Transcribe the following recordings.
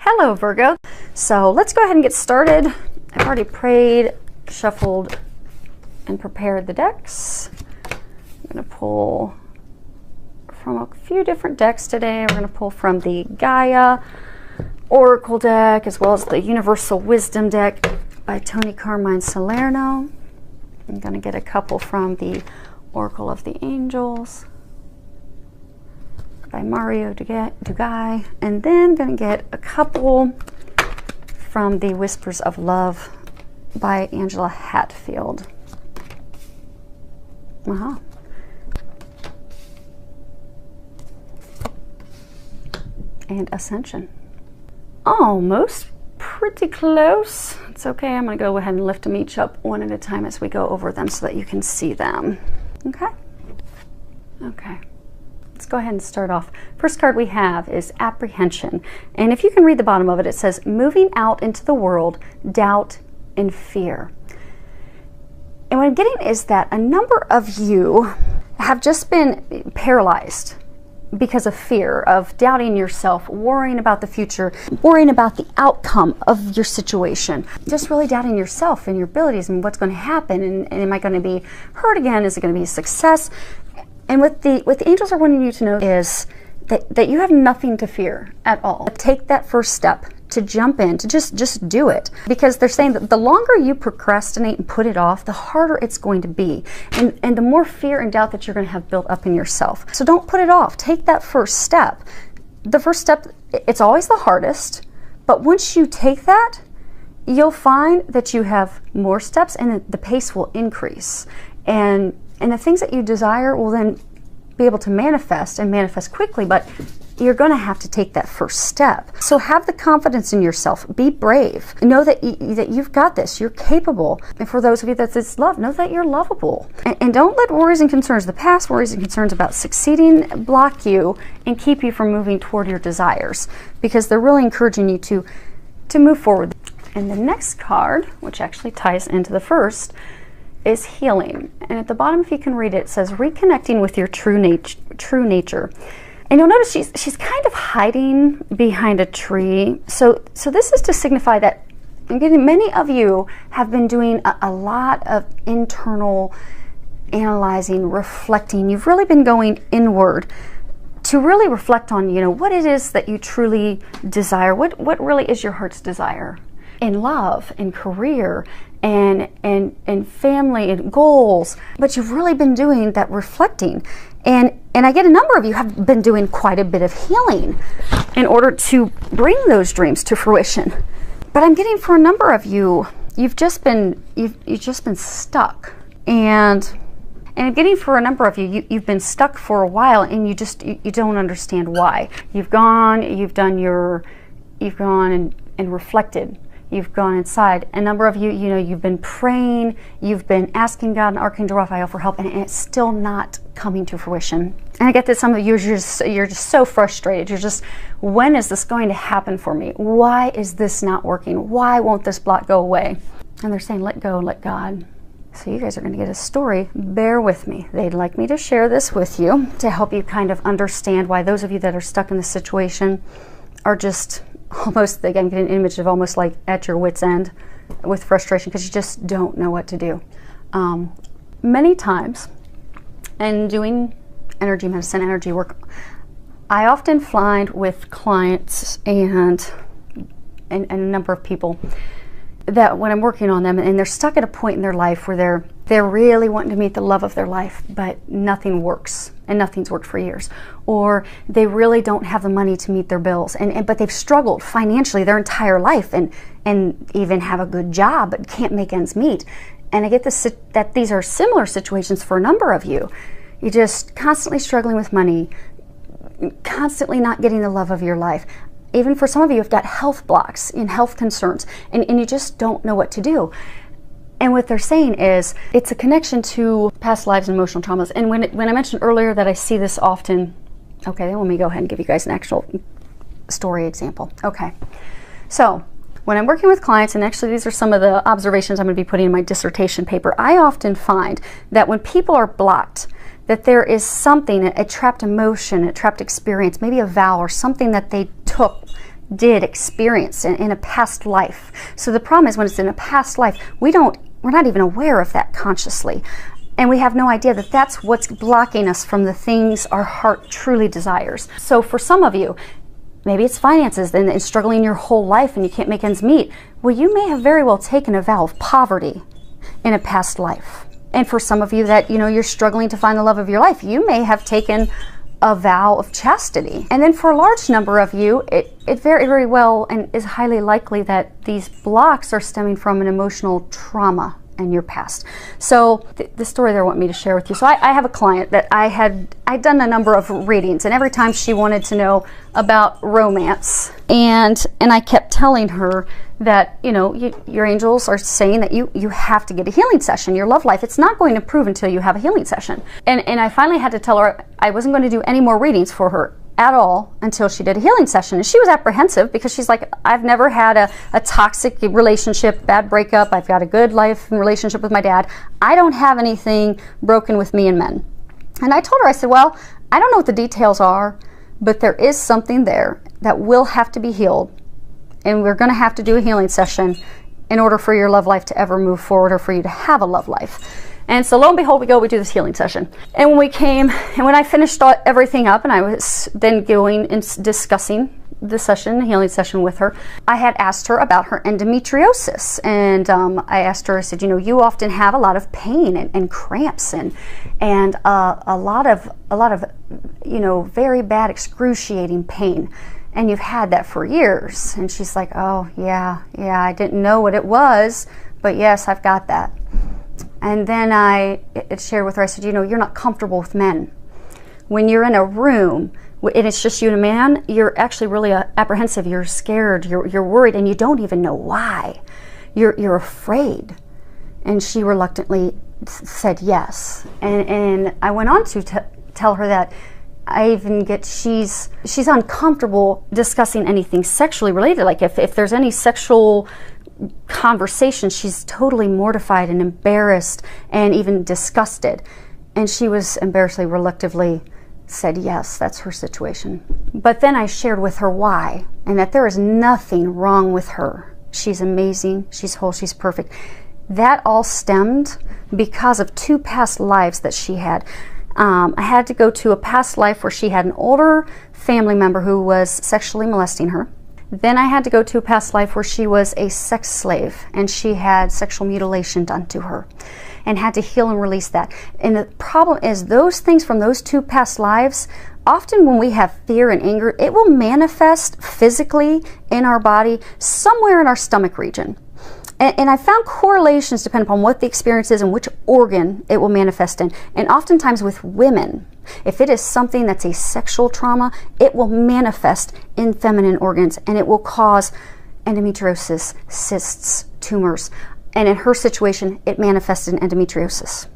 Hello, Virgo. So let's go ahead and get started. I've already prayed, shuffled, and prepared the decks. I'm going to pull from a few different decks today. We're going to pull from the Gaia Oracle deck as well as the Universal Wisdom deck by Tony Carmine Salerno. I'm going to get a couple from the Oracle of the Angels by Mario Dugai, and then going to get a couple from the Whispers of Love by Angela Hatfield. And Ascension. Almost pretty close. It's okay. I'm going to go ahead and lift them each up one at a time as we go over them so that you can see them. Okay? Okay. Let's go ahead and start off. First card we have is Apprehension. And if you can read the bottom of it, it says, moving out into the world, doubt and fear. And what I'm getting is that a number of you have just been paralyzed because of fear, of doubting yourself, worrying about the future, worrying about the outcome of your situation, just really doubting yourself and your abilities and what's going to happen, and am I going to be hurt again? Is it going to be a success? And what the angels are wanting you to know is that you have nothing to fear at all. Take that first step to jump in, to just do it. Because they're saying that the longer you procrastinate and put it off, the harder it's going to be. And the more fear and doubt that you're going to have built up in yourself. So don't put it off. Take that first step. The first step, it's always the hardest. But once you take that, you'll find that you have more steps and the pace will increase. And the things that you desire will then be able to manifest and manifest quickly, but you're going to have to take that first step. So have the confidence in yourself. Be brave. Know that you've got this. You're capable. And for those of you that it's love, know that you're lovable. And don't let worries and concerns, the past worries and concerns about succeeding, block you and keep you from moving toward your desires, because they're really encouraging you to move forward. And the next card, which actually ties into the first, is Healing. And at the bottom, if you can read it, it says reconnecting with your true nature. And you'll notice she's kind of hiding behind a tree. So this is to signify that many of you have been doing a lot of internal analyzing, reflecting. You've really been going inward to really reflect on, what it is that you truly desire. What really is your heart's desire in love, in career, and family and goals. But you've really been doing that reflecting. And I get a number of you have been doing quite a bit of healing in order to bring those dreams to fruition. But I'm getting for a number of you, you've just been stuck. And I'm getting for a number of you, you've been stuck for a while and you don't understand why. You've gone and reflected. You've gone inside. A number of you, you've been praying, you've been asking God and Archangel Raphael for help, and it's still not coming to fruition. And I get that some of you, you're just so frustrated. You're just, when is this going to happen for me? Why is this not working? Why won't this block go away? And they're saying, let go, let God. So you guys are going to get a story. Bear with me. They'd like me to share this with you to help you kind of understand why those of you that are stuck in this situation are just almost, again, get an image of almost like at your wit's end with frustration because you just don't know what to do. Many times, in doing energy medicine, energy work, I often find with clients and a number of people that when I'm working on them and they're stuck at a point in their life where they're really wanting to meet the love of their life, but nothing works and nothing's worked for years, or they really don't have the money to meet their bills, but they've struggled financially their entire life and even have a good job but can't make ends meet. And I get that these are similar situations for a number of you. You're just constantly struggling with money, constantly not getting the love of your life. Even for some of you, you've got health blocks and health concerns, and you just don't know what to do. And what they're saying is, it's a connection to past lives and emotional traumas. And when I mentioned earlier that I see this often, okay, then let me go ahead and give you guys an actual story example. Okay, so when I'm working with clients, and actually these are some of the observations I'm going to be putting in my dissertation paper, I often find that when people are blocked, that there is something, a trapped emotion, a trapped experience, maybe a vow or something that they took did experience in a past life. So the problem is when it's in a past life, we're not even aware of that consciously. And we have no idea that that's what's blocking us from the things our heart truly desires. So for some of you, maybe it's finances and struggling your whole life and you can't make ends meet. Well, you may have very well taken a vow of poverty in a past life. And for some of you that, you're struggling to find the love of your life, you may have taken a vow of chastity. And then for a large number of you, it very, very well and is highly likely that these blocks are stemming from an emotional trauma in your past. So the story that I want me to share with you. So I have a client that I'd done a number of readings, and every time she wanted to know about romance, and I kept telling her that, your angels are saying that you have to get a healing session. Your love life, it's not going to improve until you have a healing session. And I finally had to tell her I wasn't going to do any more readings for her at all until she did a healing session. And she was apprehensive because she's like, I've never had a toxic relationship, bad breakup. I've got a good life and relationship with my dad. I don't have anything broken with me and men. And I told her, I said, well, I don't know what the details are, but there is something there that will have to be healed. And we're going to have to do a healing session in order for your love life to ever move forward or for you to have a love life. And so lo and behold, we do this healing session. And when we came, and when I finished everything up, and I was then going and discussing the session, the healing session with her, I had asked her about her endometriosis. And I asked her, I said, you often have a lot of pain and cramps and a lot of very bad excruciating pain. And you've had that for years. And she's like, oh, yeah, I didn't know what it was, but yes, I've got that. And then I shared with her, I said, you're not comfortable with men. When you're in a room and it's just you and a man, you're actually really apprehensive. You're scared, you're worried, and you don't even know why. You're afraid. And she reluctantly said yes. And I went on to tell her that I even get she's uncomfortable discussing anything sexually related. Like if there's any sexual conversation, she's totally mortified and embarrassed and even disgusted. And she was embarrassedly, reluctantly said yes, that's her situation. But then I shared with her why, and that there is nothing wrong with her. She's amazing, she's whole, she's perfect. That all stemmed because of 2 past lives that she had. I had to go to a past life where she had an older family member who was sexually molesting her. Then I had to go to a past life where she was a sex slave and she had sexual mutilation done to her and had to heal and release that. And the problem is those things from those 2 past lives, often when we have fear and anger, it will manifest physically in our body somewhere in our stomach region. And I found correlations depending upon what the experience is and which organ it will manifest in. And oftentimes with women, if it is something that's a sexual trauma, it will manifest in feminine organs and it will cause endometriosis, cysts, tumors. And in her situation, it manifested in endometriosis.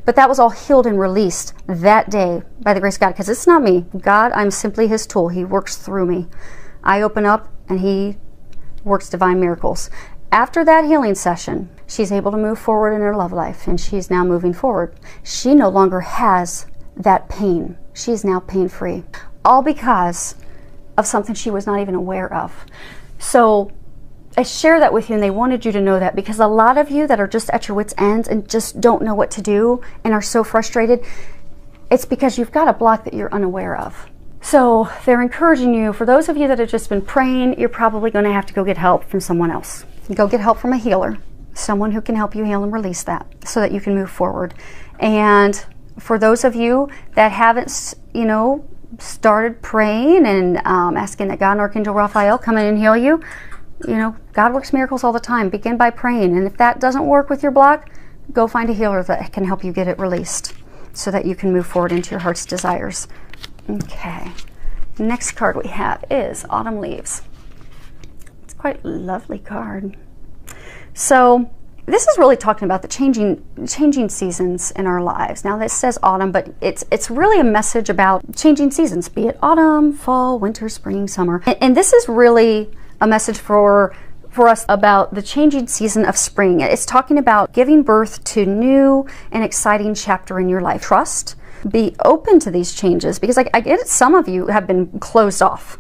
But that was all healed and released that day by the grace of God, because it's not me. God, I'm simply His tool. He works through me. I open up and He works divine miracles. After that healing session, she's able to move forward in her love life, and she's now moving forward. She no longer has that pain. She's now pain-free, all because of something she was not even aware of. So I share that with you, and they wanted you to know that, because a lot of you that are just at your wits' ends and just don't know what to do and are so frustrated, it's because you've got a block that you're unaware of. So they're encouraging you, for those of you that have just been praying, you're probably going to have to go get help from someone else. Go get help from a healer, someone who can help you heal and release that so that you can move forward. And for those of you that haven't, started praying and asking that God and Archangel Raphael come in and heal you, God works miracles all the time. Begin by praying. And if that doesn't work with your block, go find a healer that can help you get it released so that you can move forward into your heart's desires. Okay. Next card we have is Autumn Leaves. Quite a lovely card. So this is really talking about the changing seasons in our lives. Now this says autumn, but it's really a message about changing seasons, be it autumn, fall, winter, spring, summer. And this is really a message for us about the changing season of spring. It's talking about giving birth to new and exciting chapter in your life. Trust, be open to these changes, because I get it, some of you have been closed off.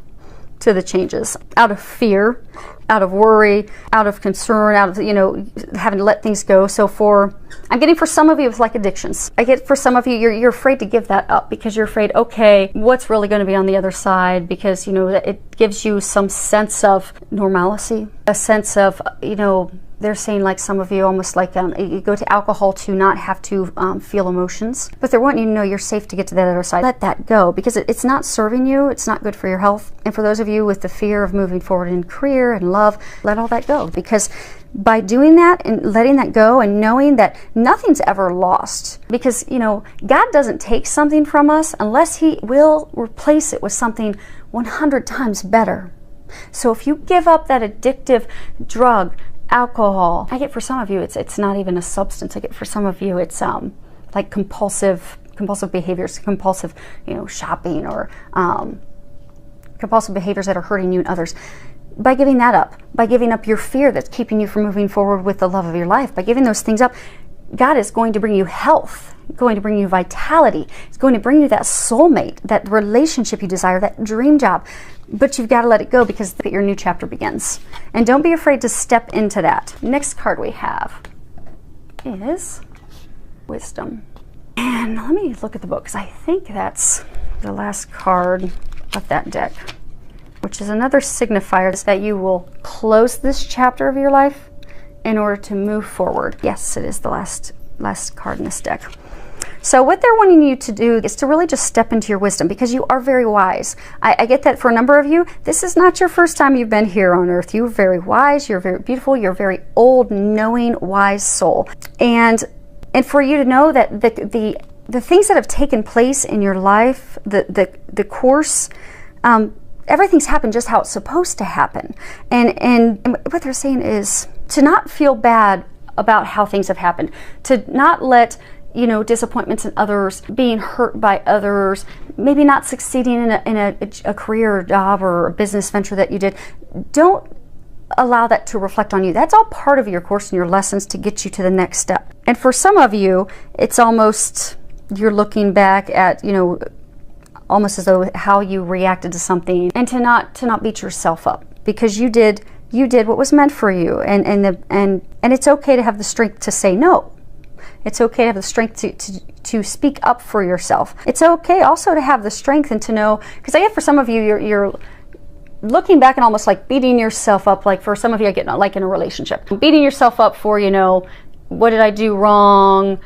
to the changes out of fear, out of worry, out of concern, out of, you know, having to let things go. So I'm getting for some of you it's like addictions. I get for some of you, you're afraid to give that up because you're afraid, okay, what's really going to be on the other side? Because, you know, it gives you some sense of normalcy, a sense of, you know, they're saying like some of you almost like you go to alcohol to not have to feel emotions, but they're wanting you to know you're safe to get to that other side. Let that go because it's not serving you. It's not good for your health. And for those of you with the fear of moving forward in career and love, let all that go, because by doing that and letting that go and knowing that nothing's ever lost, because, you know, God doesn't take something from us unless he will replace it with something 100 times better. So if you give up that addictive drug, alcohol, I get for some of you it's not even a substance. I get for some of you it's like compulsive behaviors, compulsive, you know, shopping, or compulsive behaviors that are hurting you and others. By giving that up, by giving up your fear that's keeping you from moving forward with the love of your life, by giving those things up, God is going to bring you health, going to bring you vitality. It's going to bring you that soulmate, that relationship you desire, that dream job. But you've got to let it go because your new chapter begins. And don't be afraid to step into that. Next card we have is Wisdom. And let me look at the book because I think that's the last card of that deck, which is another signifier that you will close this chapter of your life in order to move forward. Yes, it is the last card in this deck. So what they're wanting you to do is to really just step into your wisdom, because you are very wise. I get that for a number of you, this is not your first time you've been here on earth. You're very wise, you're very beautiful, you're a very old, knowing, wise soul. And for you to know that the things that have taken place in your life, the course, everything's happened just how it's supposed to happen. And what they're saying is to not feel bad about how things have happened, to not let, you know, disappointments in others, being hurt by others, maybe not succeeding in a career or job or a business venture that you did. Don't allow that to reflect on you. That's all part of your course and your lessons to get you to the next step. And for some of you, it's almost you're looking back at, you know, almost as though how you reacted to something, and to not beat yourself up, because you did what was meant for you, and it's okay to have the strength to say no. It's okay to have the strength to speak up for yourself. It's okay also to have the strength and to know, because I get for some of you, you're looking back and almost like beating yourself up. Like for some of you, I get like in a relationship, beating yourself up for, you know, what did I do wrong?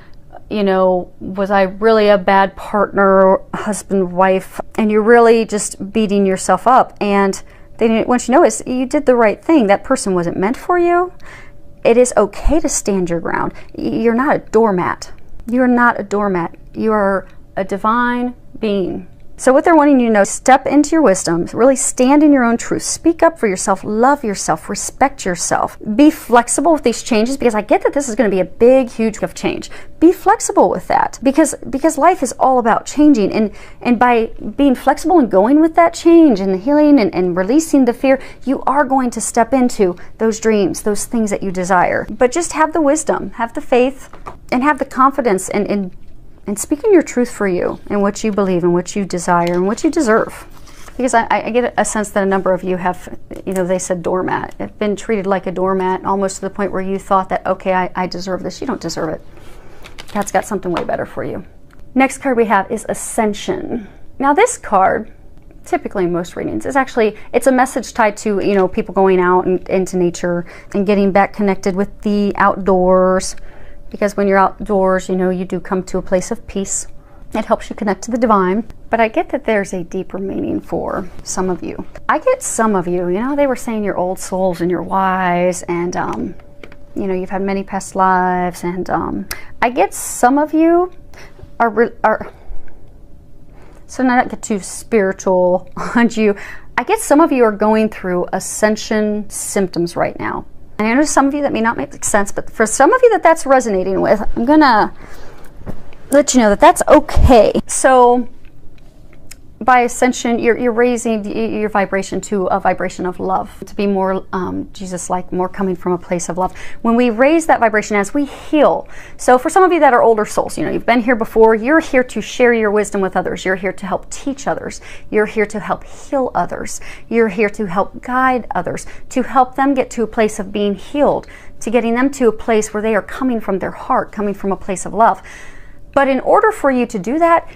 You know, was I really a bad partner, husband, wife? And you're really just beating yourself up. And they want you to know is you did the right thing. That person wasn't meant for you. It is okay to stand your ground. You're not a doormat. You're not a doormat. You are a divine being. So what they're wanting you to know, step into your wisdom, really stand in your own truth, speak up for yourself, love yourself, respect yourself. Be flexible with these changes, because I get that this is going to be a big, huge of change. Be flexible with that, because life is all about changing, and by being flexible and going with that change and healing and releasing the fear, you are going to step into those dreams, those things that you desire. But just have the wisdom, have the faith, and have the confidence and speaking your truth for you and what you believe and what you desire and what you deserve. Because I get a sense that a number of you have, you know, they said doormat. Have been treated like a doormat, almost to the point where you thought that, okay, I deserve this. You don't deserve it. God's got something way better for you. Next card we have is Ascension. Now this card, typically in most readings, is actually, it's a message tied to, you know, people going out and into nature and getting back connected with the outdoors. Because when you're outdoors, you know, you do come to a place of peace. It helps you connect to the divine. But I get that there's a deeper meaning for some of you. I get some of you, you know, they were saying you're old souls and you're wise, and, you know, you've had many past lives. And I get some of you are so not get too spiritual on you. I get some of you are going through ascension symptoms right now. And I know some of you that may not make sense, but for some of you that's resonating with, I'm gonna let you know that that's okay. So by ascension, you're raising your vibration to a vibration of love, to be more Jesus-like, more coming from a place of love. When we raise that vibration as we heal, so for some of you that are older souls, you know, you've been here before, you're here to share your wisdom with others. You're here to help teach others. You're here to help heal others. You're here to help guide others, to help them get to a place of being healed, to getting them to a place where they are coming from their heart, coming from a place of love. But in order for you to do that,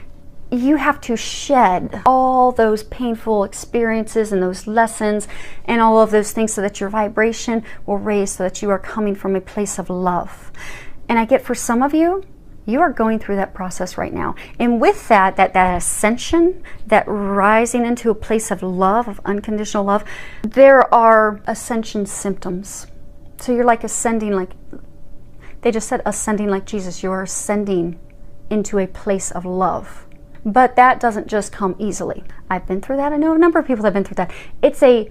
you have to shed all those painful experiences and those lessons and all of those things so that your vibration will raise, so that you are coming from a place of love. And I get for some of you, you are going through that process right now. And with that ascension, that rising into a place of love, of unconditional love, there are ascension symptoms. So you're like ascending, like they just said, ascending like Jesus. You're ascending into a place of love. But that doesn't just come easily. I've been through that. I know a number of people that have been through that. It's a,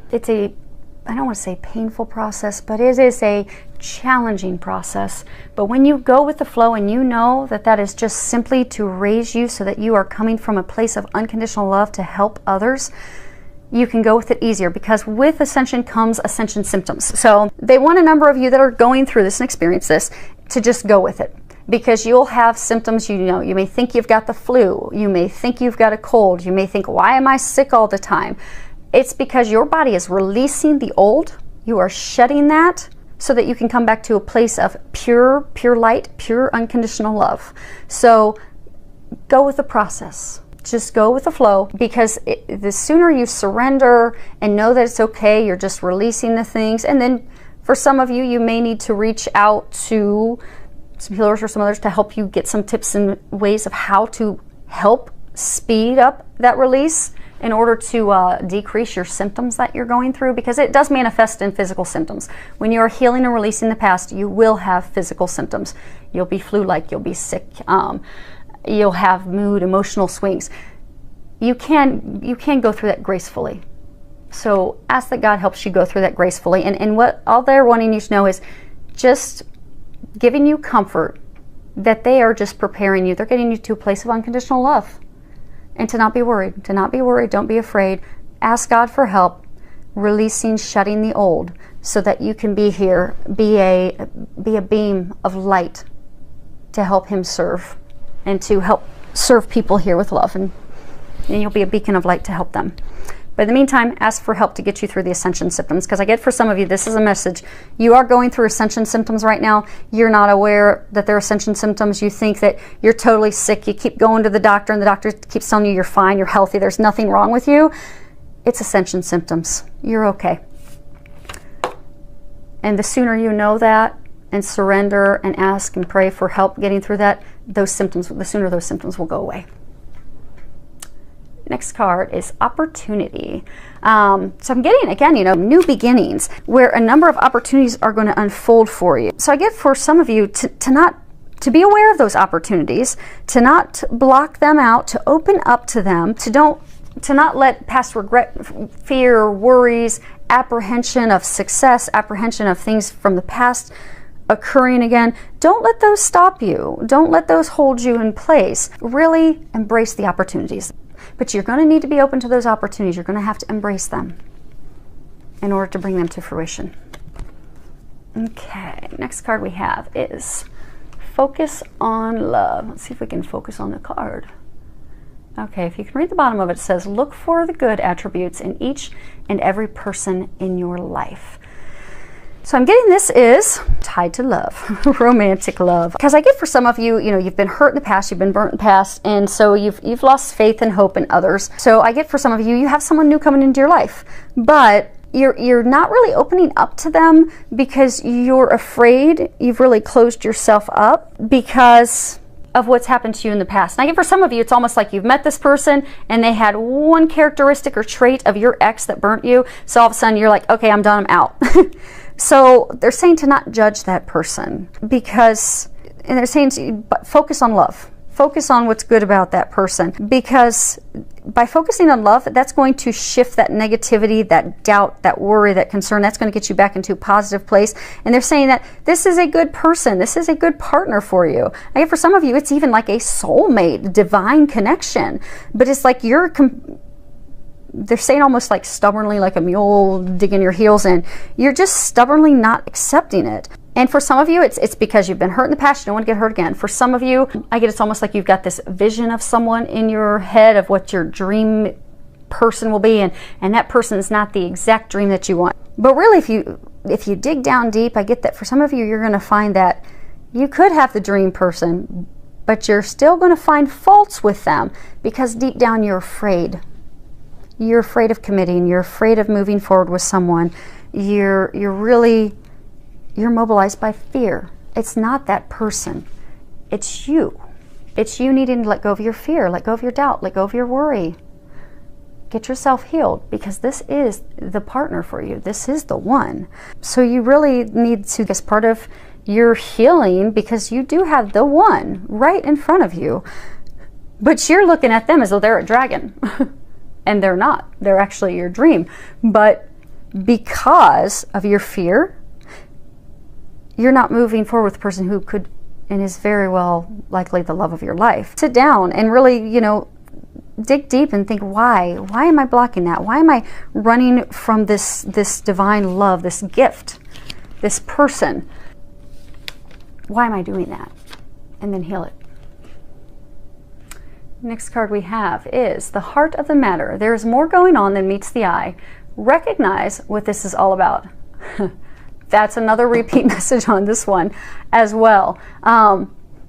I don't want to say painful process, but it is a challenging process. But when you go with the flow and you know that that is just simply to raise you so that you are coming from a place of unconditional love to help others, you can go with it easier, because with ascension comes ascension symptoms. So they want a number of you that are going through this and experience this to just go with it. Because you'll have symptoms, you know, you may think you've got the flu, you may think you've got a cold, you may think, why am I sick all the time? It's because your body is releasing the old, you are shedding that so that you can come back to a place of pure light, pure unconditional love. So go with the process. Just go with the flow, because the sooner you surrender and know that it's okay, you're just releasing the things. And then for some of you, you may need to reach out to some healers or some others to help you get some tips and ways of how to help speed up that release in order to decrease your symptoms that you're going through, because it does manifest in physical symptoms. When you are healing and releasing the past, you will have physical symptoms. You'll be flu-like, you'll be sick, you'll have mood, emotional swings. You can go through that gracefully. So ask that God helps you go through that gracefully. And what all they're wanting you to know is just giving you comfort that they are just preparing you. They're getting you to a place of unconditional love. And to not be worried. To not be worried. Don't be afraid. Ask God for help. Releasing, shutting the old, so that you can be here, be a beam of light to help Him serve, and to help serve people here with love. And you'll be a beacon of light to help them. But in the meantime, ask for help to get you through the ascension symptoms, because I get for some of you, this is a message. You are going through ascension symptoms right now. You're not aware that they're ascension symptoms. You think that you're totally sick. You keep going to the doctor, and the doctor keeps telling you you're fine, you're healthy, there's nothing wrong with you. It's ascension symptoms. You're okay. And the sooner you know that and surrender and ask and pray for help getting through that, those symptoms, the sooner those symptoms will go away. Next card is opportunity. So I'm getting, again, you know, new beginnings, where a number of opportunities are going to unfold for you. So I get for some of you to be aware of those opportunities, to not block them out, to open up to them, to not let past regret, fear, worries, apprehension of success, apprehension of things from the past occurring again. Don't let those stop you. Don't let those hold you in place. Really embrace the opportunities. But you're going to need to be open to those opportunities. You're going to have to embrace them in order to bring them to fruition. Okay, next card we have is focus on love. Let's see if we can focus on the card. Okay, if you can read the bottom of it, it says, look for the good attributes in each and every person in your life. So I'm getting this is tied to love, romantic love. Because I get for some of you, you know, you've been hurt in the past, you've been burnt in the past, and so you've lost faith and hope in others. So I get for some of you, you have someone new coming into your life, but you're not really opening up to them because you're afraid. You've really closed yourself up because of what's happened to you in the past. And I get for some of you, it's almost like you've met this person and they had one characteristic or trait of your ex that burnt you. So all of a sudden you're like, okay, I'm done, I'm out. So they're saying to not judge that person, because, and they're saying to focus on love. Focus on what's good about that person, because by focusing on love, that's going to shift that negativity, that doubt, that worry, that concern. That's going to get you back into a positive place. And they're saying that this is a good person. This is a good partner for you. I get for some of you, it's even like a soulmate, divine connection. But it's like you're they're saying almost like stubbornly, like a mule digging your heels in. You're just stubbornly not accepting it. And for some of you, it's because you've been hurt in the past, you don't want to get hurt again. For some of you, I get it's almost like you've got this vision of someone in your head of what your dream person will be, and that person is not the exact dream that you want. But really, if you dig down deep, I get that for some of you, you're going to find that you could have the dream person, but you're still going to find faults with them because deep down you're afraid. You're afraid of committing. You're afraid of moving forward with someone. You're mobilized by fear. It's not that person. It's you. It's you needing to let go of your fear, let go of your doubt, let go of your worry. Get yourself healed, because this is the partner for you. This is the one. So you really need to, as part of your healing, because you do have the one right in front of you, but you're looking at them as though they're a dragon. And they're not. They're actually your dream. But because of your fear, you're not moving forward with the person who could and is very well likely the love of your life. Sit down and really, dig deep and think, why am I blocking that? Why am I running from this divine love, this gift, this person? Why am I doing that? And then heal it. Next card we have is the heart of the matter. There is more going on than meets the eye. Recognize what this is all about. That's another repeat message on this one as well.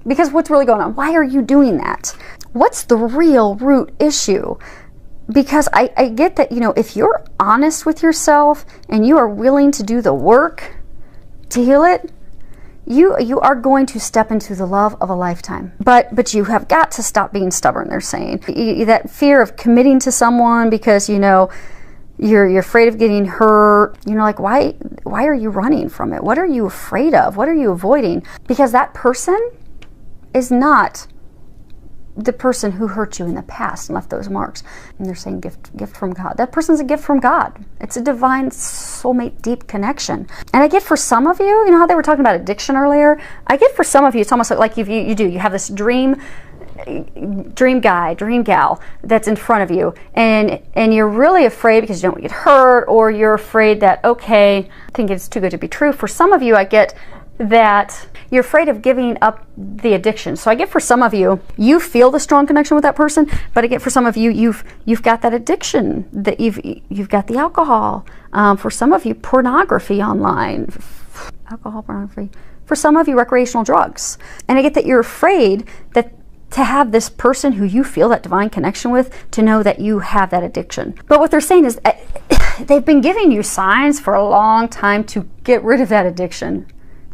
Because what's really going on? Why are you doing that? What's the real root issue? Because I get that, if you're honest with yourself and you are willing to do the work to heal it, you are going to step into the love of a lifetime. But you have got to stop being stubborn, they're saying. That fear of committing to someone because, you're afraid of getting hurt. Like, why are you running from it? What are you afraid of? What are you avoiding? Because that person is not the person who hurt you in the past and left those marks. And they're saying gift from God. That person's a gift from God. It's a divine soulmate deep connection. And I get for some of you, how they were talking about addiction earlier? I get for some of you, it's almost like you have this dream guy, dream gal that's in front of you, and you're really afraid because you don't want to get hurt, or you're afraid that, okay, I think it's too good to be true. For some of you, I get that you're afraid of giving up the addiction. So I get for some of you, you feel the strong connection with that person, but I get for some of you, you've got that addiction, that you've got the alcohol. For some of you, pornography online, alcohol, pornography. For some of you, recreational drugs. And I get that you're afraid that to have this person who you feel that divine connection with to know that you have that addiction. But what they're saying is they've been giving you signs for a long time to get rid of that addiction.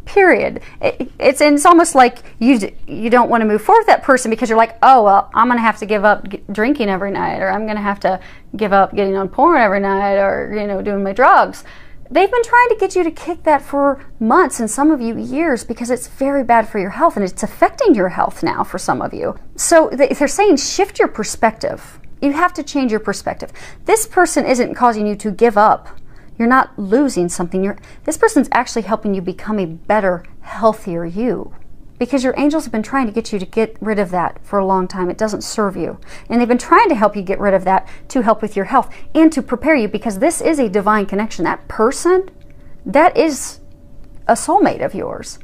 Period. It's almost like you don't want to move forward with that person because you're like, oh, well, I'm going to have to give up drinking every night, or I'm going to have to give up getting on porn every night, or doing my drugs. They've been trying to get you to kick that for months, and some of you years, because it's very bad for your health, and it's affecting your health now for some of you. So they're saying shift your perspective. You have to change your perspective. This person isn't causing you to give up. You're not losing something. This person's actually helping you become a better, healthier you. Because your angels have been trying to get you to get rid of that for a long time. It doesn't serve you. And they've been trying to help you get rid of that to help with your health and to prepare you, because this is a divine connection. That person, that is a soulmate of yours.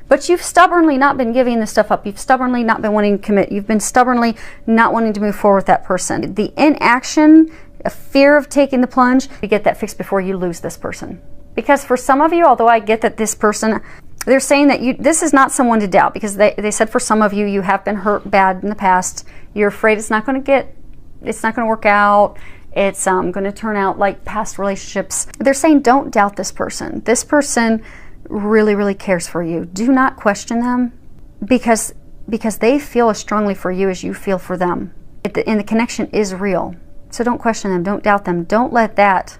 But you've stubbornly not been giving this stuff up. You've stubbornly not been wanting to commit. You've been stubbornly not wanting to move forward with that person. The inaction, a fear of taking the plunge, you get that fixed before you lose this person. Because for some of you, although I get that this person, they're saying that this is not someone to doubt, because they said for some of you, you have been hurt bad in the past. You're afraid it's not going to work out. It's going to turn out like past relationships. They're saying don't doubt this person. This person really, really cares for you. Do not question them, because they feel as strongly for you as you feel for them. And the connection is real. So don't question them. Don't doubt them. Don't let that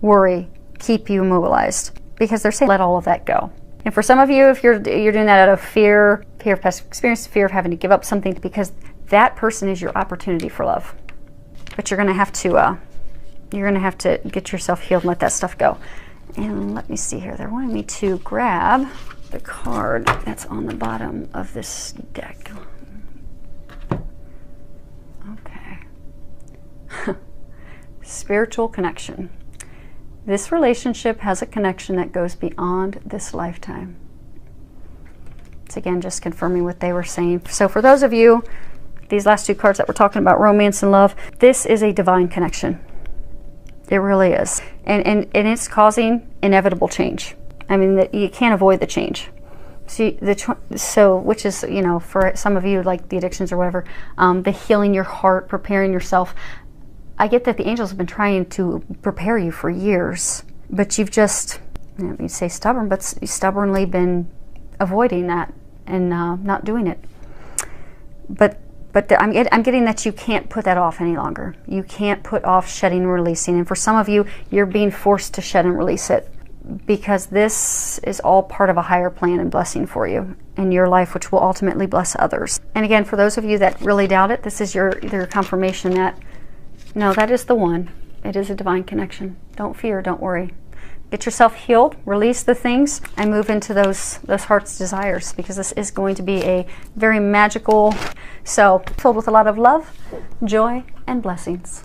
worry keep you immobilized, because they're saying let all of that go. And for some of you, if you're doing that out of fear of past experience, fear of having to give up something, because that person is your opportunity for love. But you're going to have to get yourself healed and let that stuff go. And let me see here. They're wanting me to grab the card that's on the bottom of this deck. Okay. spiritual connection. This relationship has a connection that goes beyond this lifetime. It's again just confirming what they were saying. So for those of you, these last two cards that we're talking about, romance and love, this is a divine connection. It really is. And it's causing inevitable change. I mean, you can't avoid the change. See, which is, you know, for some of you, like the addictions or whatever, the healing your heart, preparing yourself. I get that the angels have been trying to prepare you for years, but you've just, I don't mean to say stubborn, but stubbornly been avoiding that and not doing it. But I'm getting that you can't put that off any longer. You can't put off shedding and releasing. And for some of you, you're being forced to shed and release it, because this is all part of a higher plan and blessing for you in your life, which will ultimately bless others. And again, for those of you that really doubt it, this is your confirmation that, no, that is the one. It is a divine connection. Don't fear, don't worry. Get yourself healed, release the things, and move into those heart's desires, because this is going to be a very magical, so filled with a lot of love, joy, and blessings.